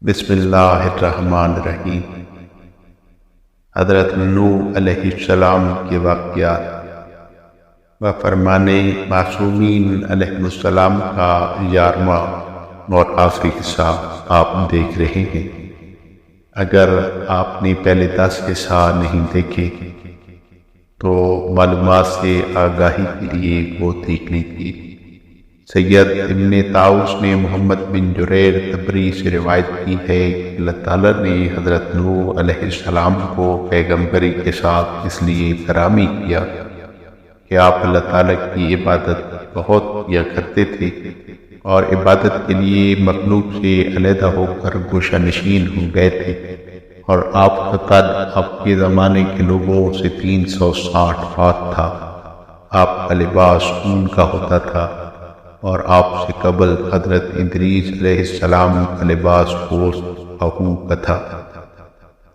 بسم اللہ الرحمن الرحیم۔ حضرت نوح علیہ السلام کے واقعات و فرمان معصومین علیہ السلام کا 11واں اور آخری حصہ آپ دیکھ رہے ہیں۔ اگر آپ نے پہلے 10 حصہ نہیں دیکھے تو معلومات سے آگاہی کے لیے وہ دیکھ لیجیے۔ سید ابن طاؤس نے محمد بن جریر طبری سے روایت کی ہے کہ اللہ تعالیٰ نے حضرت نوح علیہ السلام کو پیغمبری کے ساتھ اس لیے کرامی کیا کہ آپ اللہ تعالیٰ کی عبادت بہت کیا کرتے تھے اور عبادت کے لیے مخلوق سے علیحدہ ہو کر گوشہ نشین ہو گئے تھے، اور آپ کا قد آپ کے زمانے کے لوگوں سے 360 ہاتھ تھا۔ آپ کا لباس اون کا ہوتا تھا، اور آپ سے قبل حضرت ادریس علیہ السلام کا لباس پوست اہو کا تھا۔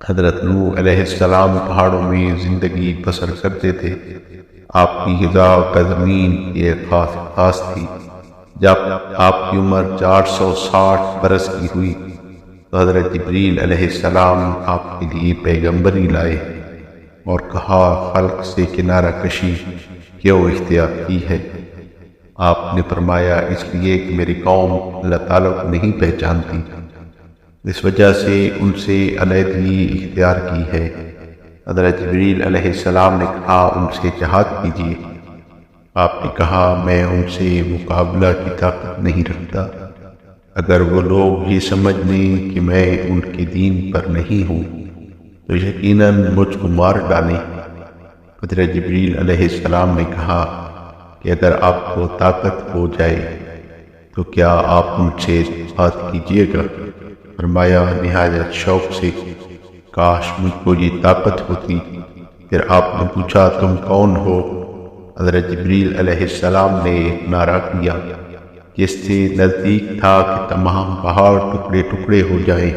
حضرت نوح علیہ السلام پہاڑوں میں زندگی بسر کرتے تھے۔ آپ کی غذا کا زمین ایک خاص تھی۔ جب آپ کی عمر 460 برس کی ہوئی تو حضرت جبریل علیہ السلام آپ کے لیے پیغمبری لائے اور کہا، خلق سے کنارہ کشی کیوں اختیار کی ہے؟ آپ نے فرمایا، اس لیے کہ میری قوم اللہ تعالیٰ کو نہیں پہچانتی، اس وجہ سے ان سے علیحدگی اختیار کی ہے۔ حضرت جبریل علیہ السلام نے کہا، ان سے جہاد کیجیے۔ آپ نے کہا، میں ان سے مقابلہ کی طاقت نہیں رکھتا۔ اگر وہ لوگ یہ سمجھ لیں کہ میں ان کے دین پر نہیں ہوں تو یقیناً مجھ کو مار ڈالیں۔ حضرت جبریل علیہ السلام نے کہا کہ اگر آپ کو طاقت ہو جائے تو کیا آپ مجھ سے بات کیجیے گا؟ فرمایا، نہایت شوق سے، کاش مجھ کو یہ طاقت ہوتی۔ پھر آپ نے پوچھا، تم کون ہو؟ حضرت جبریل علیہ السلام نے ایک نعرہ کیا جس سے نزدیک تھا کہ تمام پہاڑ ٹکڑے ٹکڑے ہو جائیں،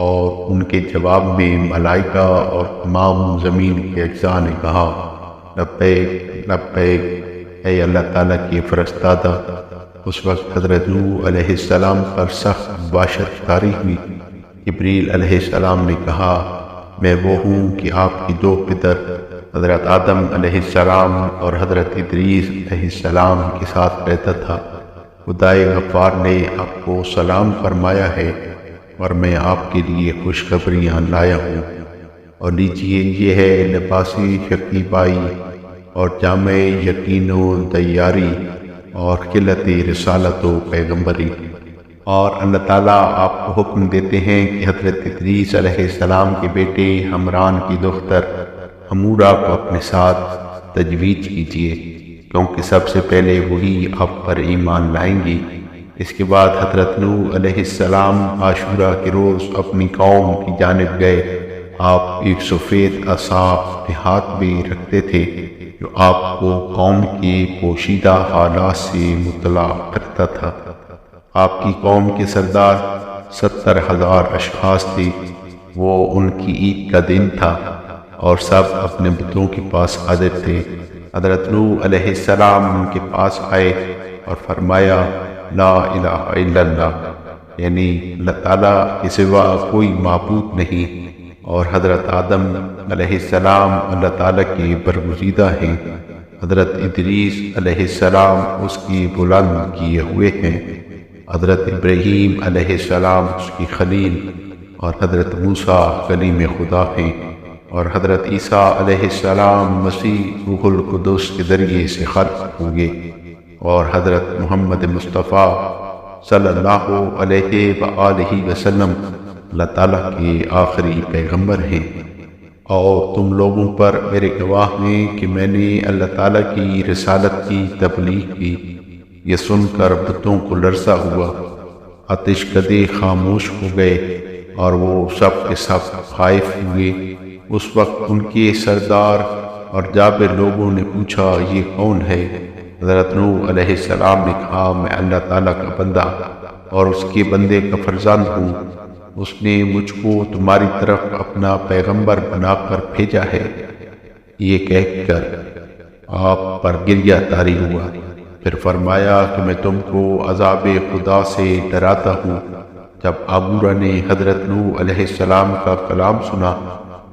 اور ان کے جواب میں ملائکہ اور تمام زمین کے اجزاء نے کہا، لبیک لبیک اے اللہ تعالیٰ کی فرستادہ۔ اس وقت حضرت نوح علیہ السلام پر سخت باشد طاری ہوئی۔ جبریل علیہ السلام نے کہا، میں وہ ہوں کہ آپ کی 2 پدر حضرت آدم علیہ السلام اور حضرت ادریس علیہ السلام کے ساتھ رہتا تھا۔ خدائے غفار نے آپ کو سلام فرمایا ہے اور میں آپ کے لیے خوشخبریاں لایا ہوں، اور لیجیے، یہ ہے لباسی شکیبائی اور جامع یقین و دیاری اور قلت رسالت و پیغمبری۔ اور اللہ تعالیٰ آپ کو حکم دیتے ہیں کہ حضرت ادریس علیہ السلام کے بیٹے حمران کی دختر حمورہ کو اپنے ساتھ تجویز کیجیے، کیونکہ سب سے پہلے وہی آپ پر ایمان لائیں گی۔ اس کے بعد حضرت نوح علیہ السلام عاشورہ کے روز اپنی قوم کی جانب گئے۔ آپ ایک سفید عصا اپنے ہاتھ میں رکھتے تھے جو آپ کو قوم کے پوشیدہ حالات سے مطلع کرتا تھا۔ آپ کی قوم کے سردار 70,000 اشخاص تھے۔ وہ ان کی عید کا دن تھا اور سب اپنے بتوں کے پاس حاضر تھے۔ حضرت نوح علیہ السلام ان کے پاس آئے اور فرمایا، لا الہ الا اللہ، یعنی اللہ تعالیٰ کے سوا کوئی معبود نہیں، اور حضرت آدم علیہ السلام اللہ تعالیٰ کے برگزیدہ ہیں، حضرت ادریس علیہ السلام اس کی بلند کیے ہوئے ہیں، حضرت ابراہیم علیہ السلام اس کی خلیل، اور حضرت موسیٰ کلیم خدا ہیں، اور حضرت عیسیٰ علیہ السلام مسیح روح القدس کے ذریعے سے خلق ہوئے، اور حضرت محمد مصطفیٰ صلی اللہ علیہ وآلہ وسلم اللہ تعالیٰ کے آخری پیغمبر ہیں۔ اور تم لوگوں پر میرے گواہ ہیں کہ میں نے اللہ تعالیٰ کی رسالت کی تبلیغ کی۔ یہ سن کر بتوں کو لرزہ ہوا، آتش کدے خاموش ہو گئے، اور وہ سب کے سب خائف ہوئے۔ اس وقت ان کے سردار اور جابر لوگوں نے پوچھا، یہ کون ہے؟ حضرت نوح علیہ السلام نے کہا، میں اللہ تعالیٰ کا بندہ اور اس کے بندے کا فرزند ہوں۔ اس نے مجھ کو تمہاری طرف اپنا پیغمبر بنا کر بھیجا ہے۔ یہ کہہ کر آپ پر گریہ طاری ہوا۔ پھر فرمایا کہ میں تم کو عذاب خدا سے ڈراتا ہوں۔ جب عمورہ نے حضرت نوح علیہ السلام کا کلام سنا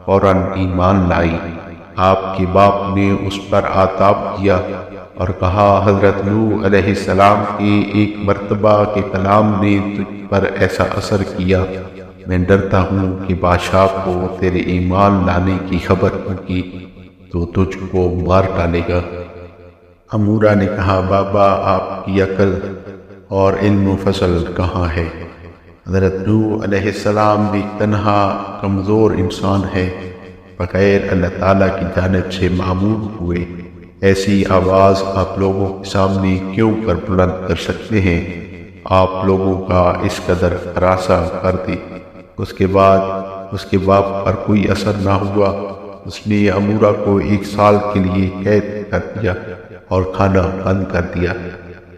فوراً ایمان لائی۔ آپ کے باپ نے اس پر آتاب کیا اور کہا، حضرت نوح علیہ السلام کے ایک مرتبہ کے کلام نے تجھ پر ایسا اثر کیا، میں ڈرتا ہوں کہ بادشاہ کو تیرے ایمان لانے کی خبر ہوگی تو تجھ کو مار ڈالے گا۔ عمورہ نے کہا، بابا آپ کی عقل اور علم و فضل کہاں ہے؟ حضرت نوح علیہ السلام بھی تنہا کمزور انسان ہے، بغیر اللہ تعالیٰ کی جانب سے معمور ہوئے ایسی آواز آپ لوگوں کے سامنے کیوں کر بلند کر سکتے ہیں؟ آپ لوگوں کا اس قدر ہراساں کر دی۔ اس کے بعد اس کے باپ پر کوئی اثر نہ ہوا۔ اس نے عمورہ کو 1 سال کے لیے قید کر دیا اور کھانا بند کر دیا۔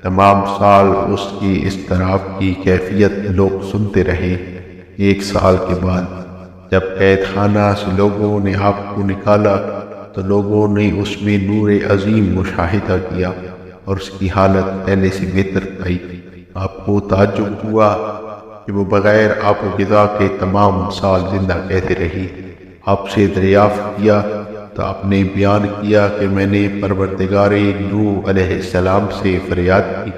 تمام سال اس کی اضطراب کی کیفیت لوگ سنتے رہے۔ 1 سال کے بعد جب قید خانہ سے لوگوں نے آپ کو نکالا تو لوگوں نے اس میں نور عظیم مشاہدہ کیا اور اس کی حالت پہلے سے بہتر پائی۔ آپ کو تعجب ہوا کہ وہ بغیر آب و غذا کے تمام سال زندہ کیسے رہی۔ آپ سے دریافت کیا تو آپ نے بیان کیا کہ میں نے پروردگار نوح علیہ السلام سے فریاد کی،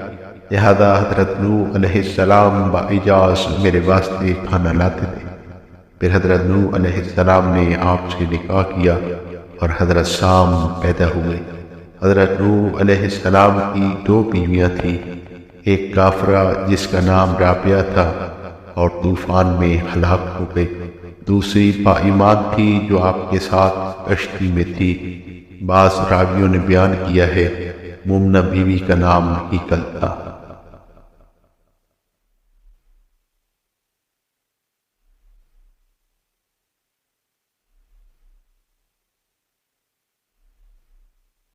لہذا حضرت نوح علیہ السلام باعجاز میرے واسطے کھانا لاتے تھے۔ پھر حضرت نوح علیہ السلام نے آپ سے نکاح کیا اور حضرت سام پیدا ہوئے۔ حضرت نوح علیہ السلام کی 2 بیویاں تھیں، ایک کافرہ جس کا نام رابعہ تھا اور طوفان میں ہلاک ہو گئی، دوسری با ایمان تھی جو آپ کے ساتھ کشتی میں تھی۔ بعض راویوں نے بیان کیا ہے مومنہ بیوی کا نام حقل تھا۔